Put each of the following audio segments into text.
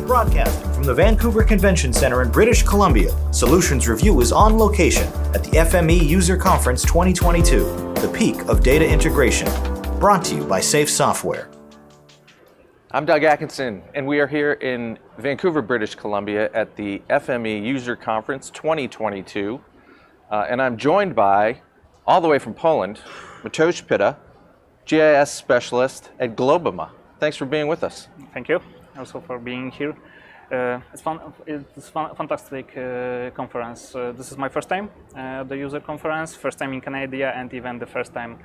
Broadcasting from the Vancouver Convention Center in British Columbia, Solutions Review is on location at the FME User Conference 2022, the peak of data integration. Brought to you by Safe Software. I'm Doug Atkinson, and we are here in Vancouver, British Columbia at the FME User Conference 2022. And I'm joined by, all the way from Poland, Mateusz Pyra, GIS specialist at Globema. Thanks for being with us. Thank you also for being here. It's fantastic conference. This is my first time at the user conference, first time in Canada, and even the first time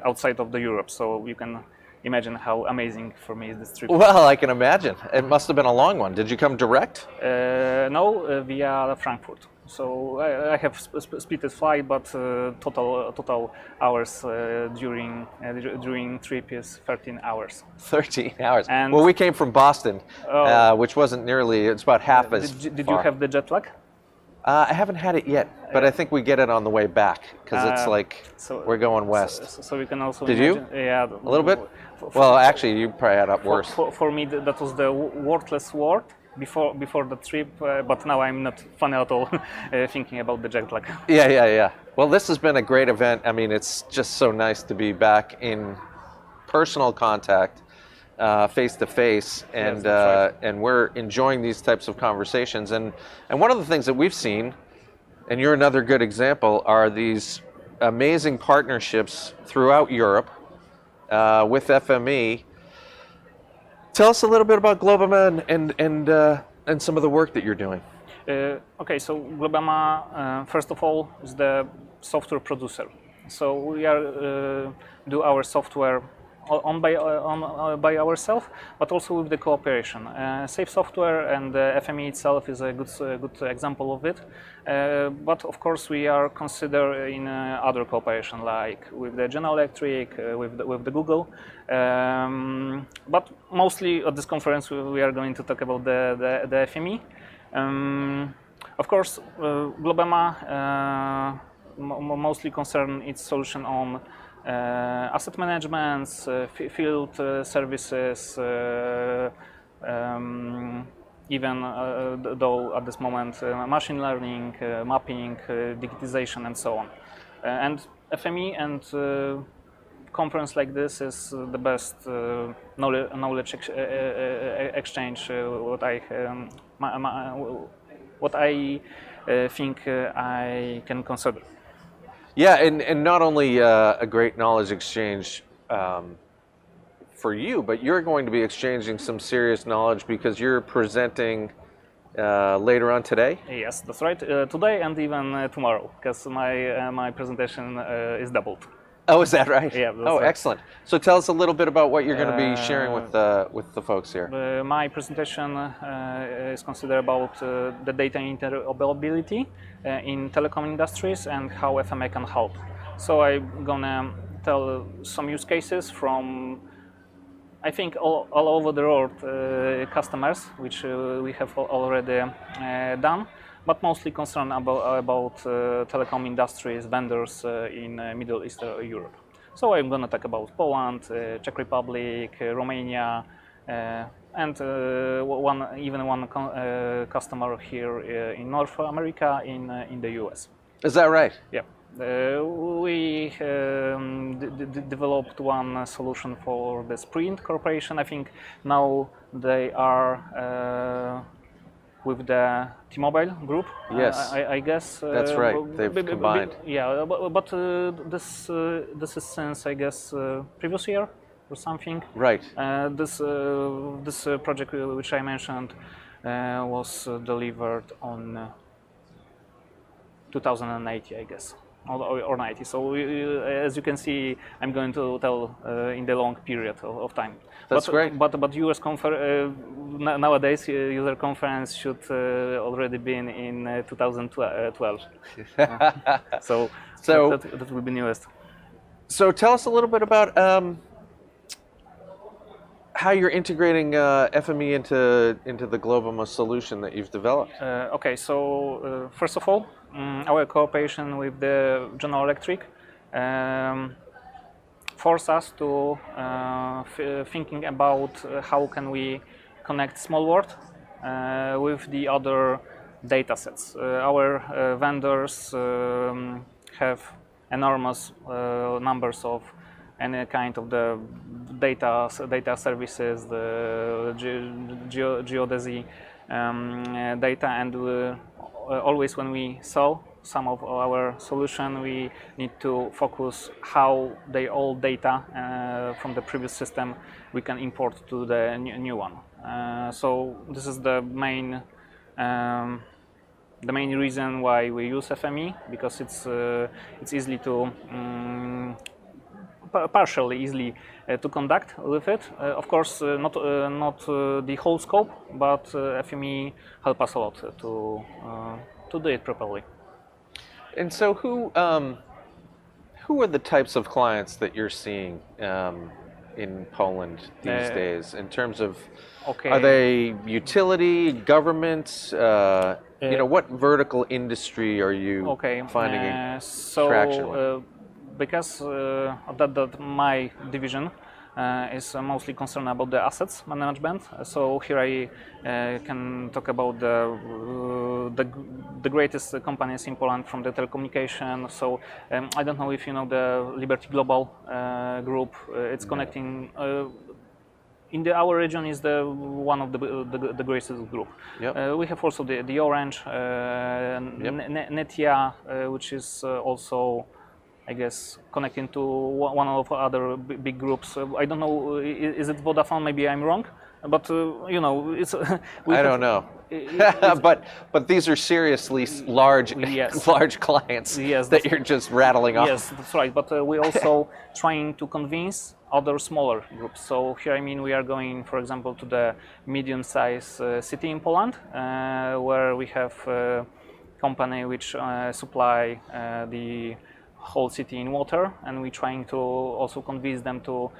outside of the Europe. So you can imagine how amazing for me is this trip. Well, I can imagine. It must have been a long one. Did you come direct? No, via Frankfurt. So I have split flight, but total hours during trip is 13 hours. 13 hours. And well, we came from Boston, which wasn't nearly. It's about half as Did far. you have the jet lag? I haven't had it yet, but I think we get it on the way back because it's like we're going west. So we can also. Did imagine, you? Yeah. A little bit. Well, actually, you probably had it worse. For me, that was the worthless word before the trip, but now I'm not funny at all thinking about the jet lag. Yeah. Well, this has been a great event. I mean, it's just so nice to be back in personal contact, face to face, and Yes, that's right. and we're enjoying these types of conversations. And one of the things that we've seen, and you're another good example, are these amazing partnerships throughout Europe with FME. Tell us a little bit about Globema and some of the work that you're doing. Okay, so Globema, first of all, is the software producer. So we are do our software by ourselves, but also with the cooperation. Safe Software and the FME itself is a good example of it. But of course, we are considering other cooperation, like with the General Electric, with the Google. But mostly at this conference, we are going to talk about the FME. Of course, Globema mostly concern its solution on asset management, field services, even though at this moment machine learning, mapping, digitization, and so on. And FME and conference like this is the best knowledge exchange. What I think I can consider. Yeah, and not only a great knowledge exchange for you, but you're going to be exchanging some serious knowledge because you're presenting later on today? Yes, that's right. Today and even tomorrow, because my presentation is doubled. Oh, is that right? Yeah. Oh, right. Excellent. So tell us a little bit about what you're going to be sharing with the folks here. My presentation is considered about the data interoperability in telecom industries and how FME can help. So I'm gonna tell some use cases from, I think, all over the world customers, which we have already done, but mostly concerned about telecom industries, vendors in Middle East Europe. So I'm going to talk about Poland, Czech Republic, Romania, and one customer here in North America, in the US. Is that right? Yeah. We developed one solution for the Sprint Corporation. I think now they are with the T-Mobile group. Yes, I guess. That's right. They've combined. Yeah, but this is since, I guess, previous year or something. Right. This project which I mentioned was delivered on 2080, I guess, or 90. So as you can see, I'm going to tell in the long period of time. That's great. But US nowadays user conference should already be in 2012. So that will be newest. So tell us a little bit about how you're integrating FME into the Globema solution that you've developed. Okay, so first of all, our cooperation with the General Electric force us to thinking about how can we connect small world with the other data sets. Our vendors have enormous numbers of any kind of the data services, the geodesy data, and always when we sell some of our solution, we need to focus how the old data from the previous system we can import to the new one. So this is the main reason why we use FME, because it's easily to partially easily to conduct with it. Of course, not the whole scope, but FME help us a lot to do it properly. And so, who are the types of clients that you're seeing in Poland these days? In terms of, are they utility, governments? What vertical industry are you finding traction with? Because of that my division is mostly concerned about the assets management. So here I can talk about the greatest companies in Poland from the telecommunication. So I don't know if you know the Liberty Global group. It's connecting. In our region is one of the greatest group. Yep. We have also the Orange, Netia, which is also, I guess, connecting to one of other big groups. I don't know, is it Vodafone? Maybe I'm wrong, but it's. I don't know. But these are seriously large clients that you're just rattling off. Yes, that's right. But we're also trying to convince other smaller groups. So here, we are going, for example, to the medium-sized city in Poland, where we have a company which supply the whole city in water, and we're trying to also convince them to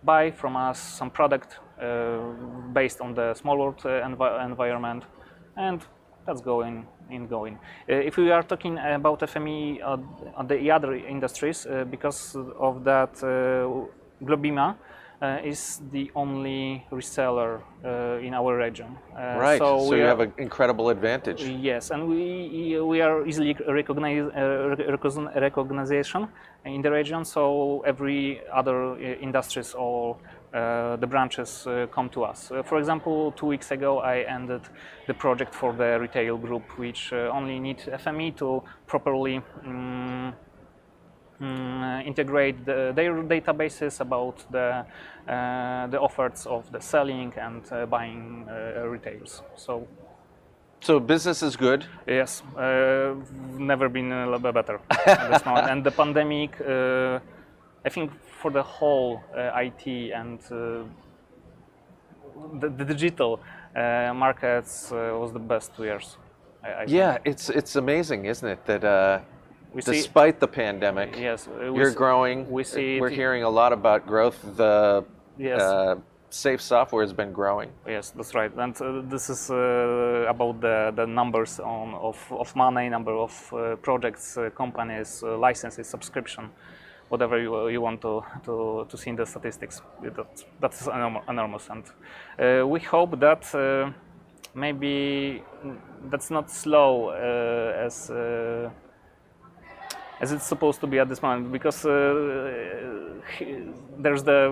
buy from us some product based on the small world environment, and that's going. If we are talking about FME on the other industries, because of that, Globema is the only reseller in our region. Right. So you have an incredible advantage. Yes, and we are easily recognition in the region. So every other industries or the branches come to us. For example, 2 weeks ago, I ended the project for the retail group, which only need FME to properly integrate their databases about the offers of the selling and buying retailers. So business is good? Yes, never been a little bit better at this moment. And the pandemic, I think for the whole IT and the digital markets was the best 2 years. I think. It's amazing, isn't it, that despite the pandemic, you're growing. We're hearing a lot about growth. The safe software has been growing. Yes, that's right. And this is about the numbers of money, number of projects, companies, licenses, subscription, whatever you want to see in the statistics. That's enormous. And we hope that maybe that's not slow as it's supposed to be at this moment, because there's the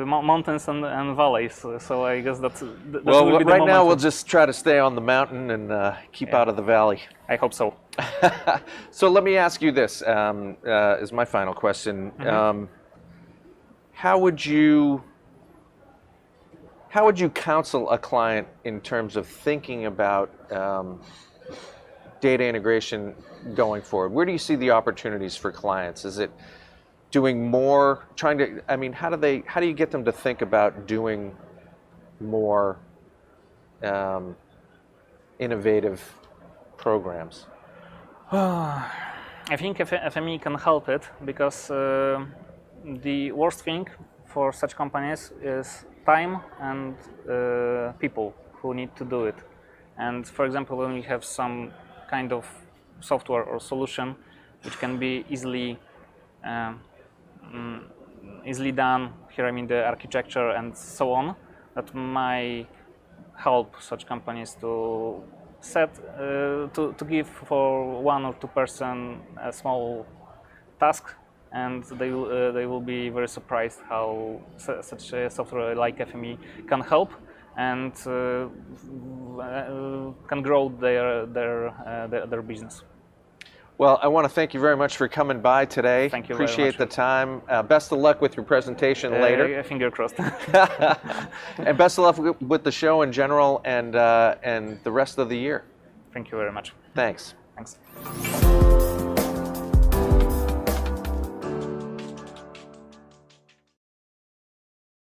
mountains and valleys. So I guess that's well, will be right now we'll just try to stay on the mountain and keep out of the valley. I hope so. So let me ask you this, is my final question. Mm-hmm. How would you counsel a client in terms of thinking about data integration going forward? Where do you see the opportunities for clients? Is it doing more, how do you get them to think about doing more innovative programs? I think FME can help it, because the worst thing for such companies is time and people who need to do it. And for example, when we have some kind of software or solution which can be easily done, here I mean the architecture and so on, that my help such companies to set to give for 1 or 2 person a small task, and they will be very surprised how such a software like FME can help and can grow their business. Well, I want to thank you very much for coming by today. Thank you very Appreciate much. the time. Best of luck with your presentation later. Finger crossed. And best of luck with the show in general and the rest of the year. Thank you very much. Thanks. Thanks.